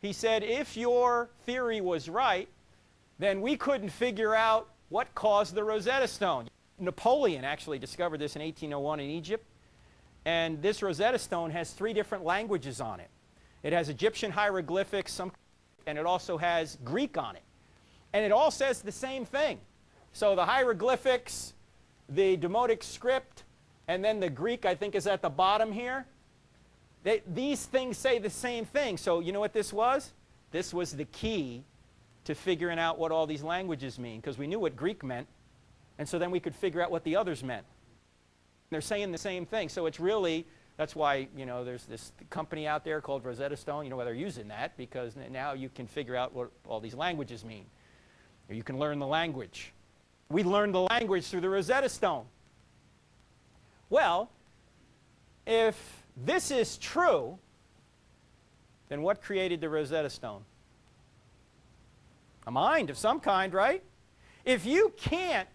He said, if your theory was right, then we couldn't figure out what caused the Rosetta Stone. Napoleon actually discovered this in 1801 in Egypt. And this Rosetta Stone has 3 different languages on it. It has Egyptian hieroglyphics, and it also has Greek on it. And it all says the same thing. So the hieroglyphics, the Demotic script, and then the Greek, I think, is at the bottom here. These things say the same thing. So you know what this was? This was the key to figuring out what all these languages mean, because we knew what Greek meant, and so then we could figure out what the others meant. They're saying the same thing. So it's really, that's why, you know, there's this company out there called Rosetta Stone. You know why they're using that? Because now you can figure out what all these languages mean. Or you can learn the language. We learned the language through the Rosetta Stone. Well, if this is true, then what created the Rosetta Stone? A mind of some kind, right? If you can't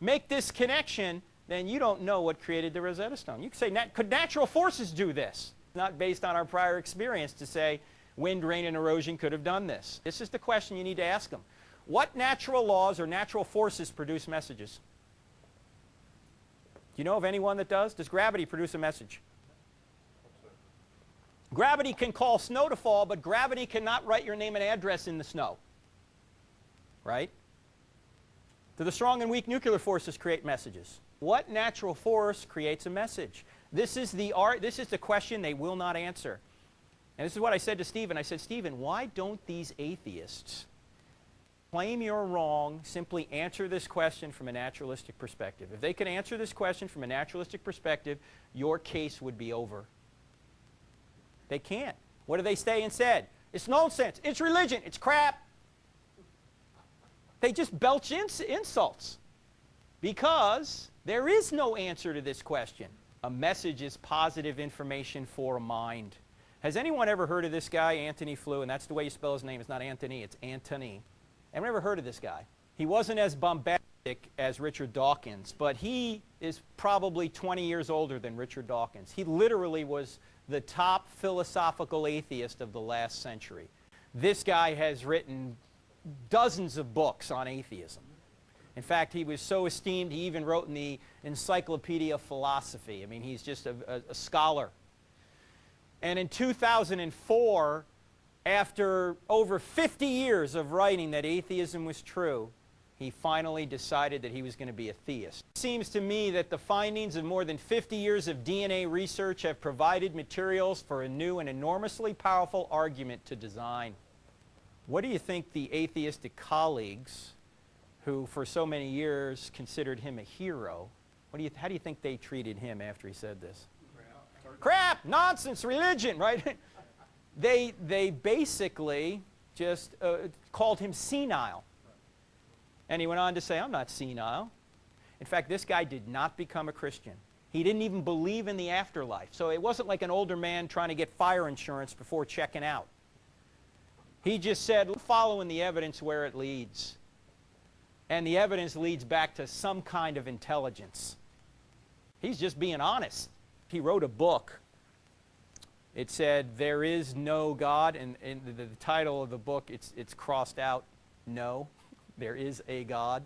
make this connection, then you don't know what created the Rosetta Stone. You could say, could natural forces do this? Not based on our prior experience to say wind, rain, and erosion could have done this. This is the question you need to ask them. What natural laws or natural forces produce messages? Do you know of anyone that does? Does gravity produce a message? Gravity can call snow to fall, but gravity cannot write your name and address in the snow. Right? Do the strong and weak nuclear forces create messages? What natural force creates a message? This is the question they will not answer. And this is what I said to Stephen. I said, Stephen, why don't these atheists claim you're wrong, simply answer this question from a naturalistic perspective? If they could answer this question from a naturalistic perspective, your case would be over. They can't. What do they say and said? It's nonsense. It's religion. It's crap. They just belch insults because there is no answer to this question. A message is positive information for a mind. Has anyone ever heard of this guy, Antony Flew? And that's the way you spell his name. It's not Anthony, it's Antony. Anyone ever heard of this guy? He wasn't as bombastic as Richard Dawkins, but he is probably 20 years older than Richard Dawkins. He literally was the top philosophical atheist of the last century. This guy has written dozens of books on atheism. In fact, he was so esteemed, he even wrote in the Encyclopedia of Philosophy. I mean, he's just a scholar. And in 2004, after over 50 years of writing that atheism was true, he finally decided that he was going to be a theist. It seems to me that the findings of more than 50 years of DNA research have provided materials for a new and enormously powerful argument to design. What do you think the atheistic colleagues, who for so many years considered him a hero, how do you think they treated him after he said this? Crap, nonsense, religion, right? They basically just called him senile. And he went on to say, I'm not senile. In fact, this guy did not become a Christian. He didn't even believe in the afterlife. So it wasn't like an older man trying to get fire insurance before checking out. He just said, following the evidence where it leads. And the evidence leads back to some kind of intelligence. He's just being honest. He wrote a book. It said, There is no God, and the title of the book, it's crossed out, No, there is a God.